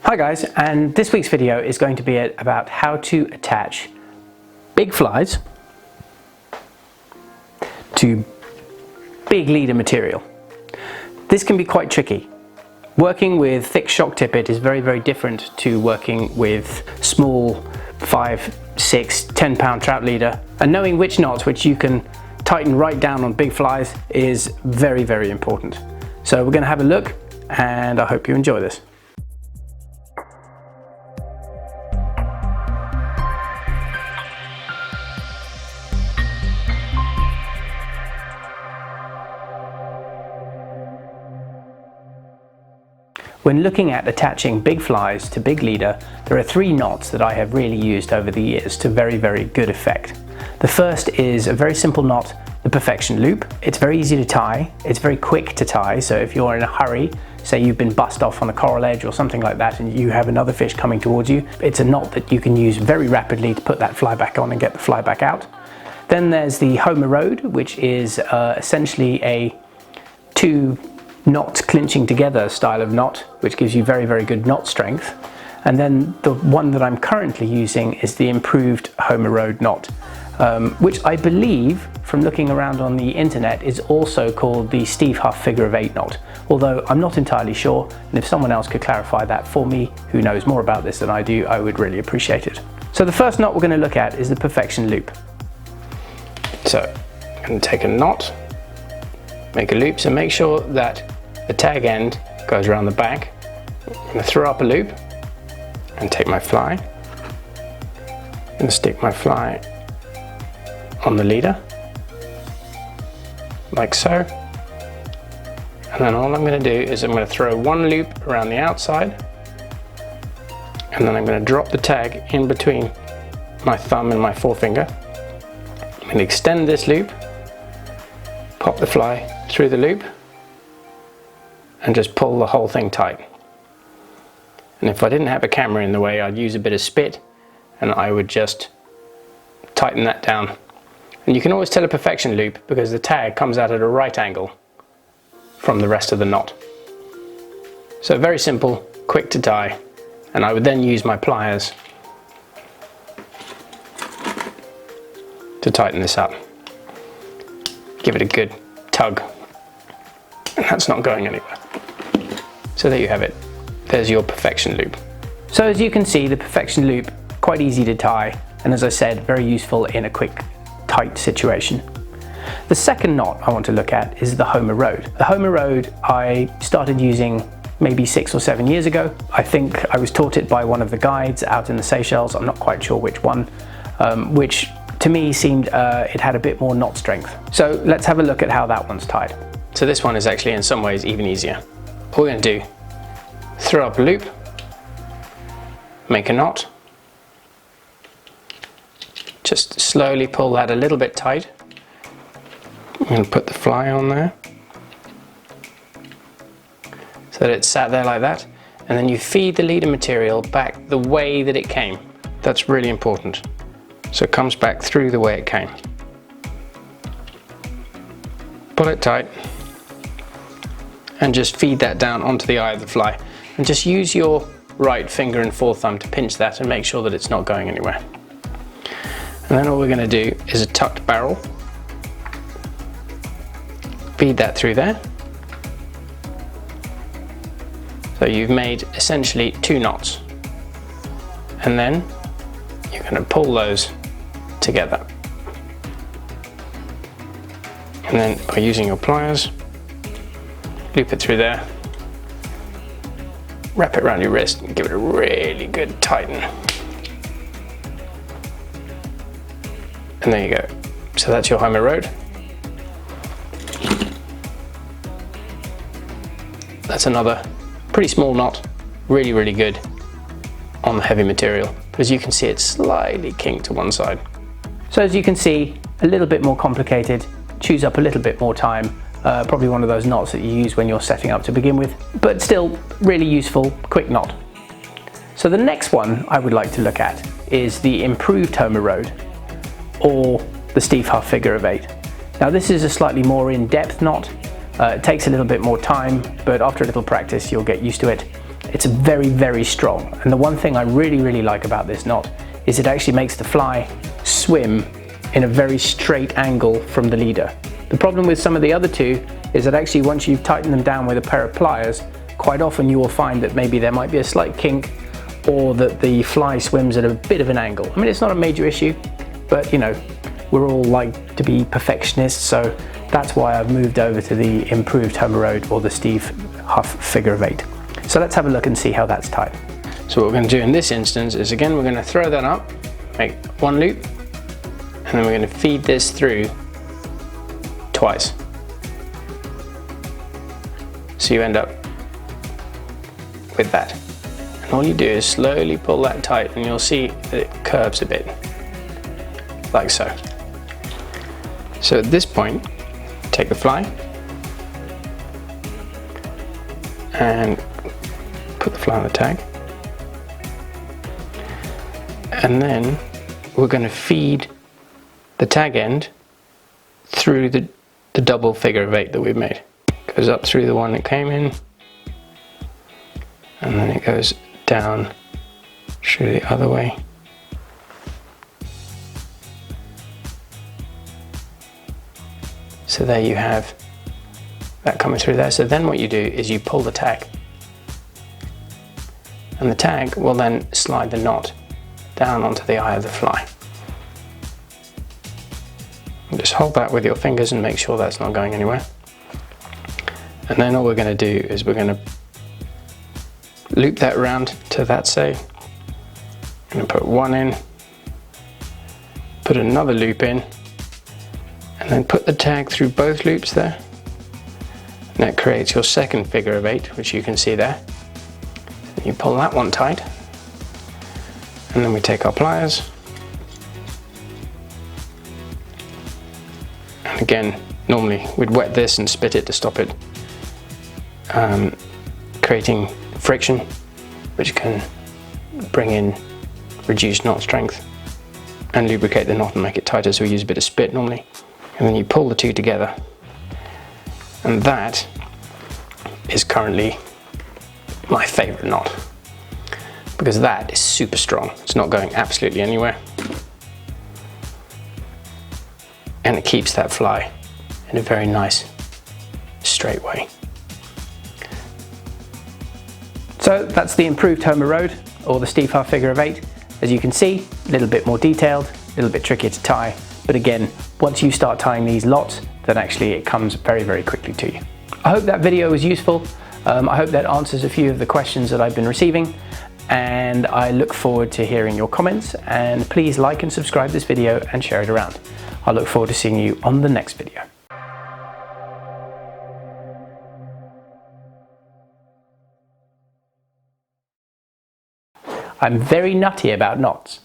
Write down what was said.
Hi guys, and this week's video is going to be about how to attach big flies to big leader material. This can be quite tricky. Working with thick shock tippet is very different to working with small 5, 6, 10 pound trout leader, and knowing which knots which you can tighten right down on big flies is very important. So we're going to have a look, and I hope you enjoy this. When looking at attaching big flies to big leader, there are 3 knots that I have really used over the years to very good effect. The first is a very simple knot, the perfection loop. It's very easy to tie, it's very quick to tie, so if you're in a hurry, say you've been bussed off on a coral edge or something like that and you have another fish coming towards you, it's a knot that you can use very rapidly to put that fly back on and get the fly back out. Then there's the Homer Rhode, which is essentially a 2 knot clinching together style of knot, which gives you very good knot strength. And then the one that I'm currently using is the improved Homer Rhode knot, which I believe from looking around on the internet is also called the Steve Huff figure of 8 knot, although I'm not entirely sure, and if someone else could clarify that for me who knows more about this than I do, I would really appreciate it. So the first knot we're going to look at is the perfection loop. So I'm going to take a knot, make a loop, so make sure that the tag end goes around the back. I'm going to throw up a loop and take my fly and stick my fly on the leader like so, and then all I'm going to do is I'm going to throw 1 loop around the outside, and then I'm going to drop the tag in between my thumb and my forefinger. I'm going to extend this loop, pop the fly through the loop, and just pull the whole thing tight. And if I didn't have a camera in the way, I'd use a bit of spit and I would just tighten that down. And you can always tell a perfection loop because the tag comes out at a right angle from the rest of the knot. So very simple, quick to tie, and I would then use my pliers to tighten this up. Give it a good tug, and that's not going anywhere. So there you have it. There's your perfection loop. So as you can see, the perfection loop, quite easy to tie, and as I said, very useful in a quick, tight situation. The second knot I want to look at is the Homer Rhode. The Homer Rhode I started using maybe 6 or 7 years ago. I think I was taught it by one of the guides out in the Seychelles, I'm not quite sure which one, which to me seemed it had a bit more knot strength. So let's have a look at how that one's tied. So this one is actually in some ways even easier. All we're going to do, throw up a loop, make a knot, just slowly pull that a little bit tight. I'm going to put the fly on there so that it's sat there like that, and then you feed the leader material back the way that it came. That's really important. So it comes back through the way it came. Pull it tight and just feed that down onto the eye of the fly, and just use your right finger and forethumb to pinch that and make sure that it's not going anywhere. And then all we're going to do is a tucked barrel, feed that through there. So you've made essentially 2 knots, and then you're going to pull those together, and then by using your pliers, loop it through there, wrap it around your wrist and give it a really good tighten. And there you go. So that's your Homer Rhode. That's another pretty small knot, really good on the heavy material, but as you can see it's slightly kinked to one side. So as you can see, a little bit more complicated, chews up a little bit more time, probably one of those knots that you use when you're setting up to begin with, but still really useful, quick knot. So the next one I would like to look at is the improved Homer Rhode, or the Steve Huff figure of 8. Now this is a slightly more in-depth knot. It takes a little bit more time, but after a little practice you'll get used to it. It's very, very strong. And the one thing I really like about this knot is it actually makes the fly swim in a very straight angle from the leader. The problem with some of the other two is that actually once you've tightened them down with a pair of pliers, quite often you will find that maybe there might be a slight kink or that the fly swims at a bit of an angle. I mean, it's not a major issue, but you know, we're all like to be perfectionists, so that's why I've moved over to the improved Homer Rhode or the Steve Huff figure of 8. So let's have a look and see how that's tied. So what we're going to do in this instance is, again, we're going to throw that up, make one loop, and then we're going to feed this through twice. So you end up with that. And all you do is slowly pull that tight and you'll see that it curves a bit, like so. So at this point, take the fly and put the fly on the tag. And then we're going to feed the tag end through the double figure of 8 that we've made. It goes up through the one that came in, and then it goes down through the other way. So there you have that coming through there. So then what you do is you pull the tag, and the tag will then slide the knot down onto the eye of the fly. And just hold that with your fingers and make sure that's not going anywhere. And then all we're going to do is we're going to loop that around to that side. I'm going to put one in, put another loop in, and then put the tag through both loops there. And that creates your second figure of 8, which you can see there. And you pull that one tight, and then we take our pliers, and again, normally we'd wet this and spit it to stop it creating friction, which can bring in reduced knot strength and lubricate the knot and make it tighter, so we use a bit of spit normally. And then you pull the two together, and that is currently my favourite knot, because that is super strong. It's not going absolutely anywhere, and it keeps that fly in a very nice straight way. So that's the improved Homer Rhode or the Steve Huff figure of 8. As you can see, a little bit more detailed, a little bit trickier to tie, but again, once you start tying these lots, then actually it comes very quickly to you. I hope that video was useful. I hope that answers a few of the questions that I've been receiving, and I look forward to hearing your comments, and please like and subscribe this video and share it around. I look forward to seeing you on the next video. I'm very nutty about knots.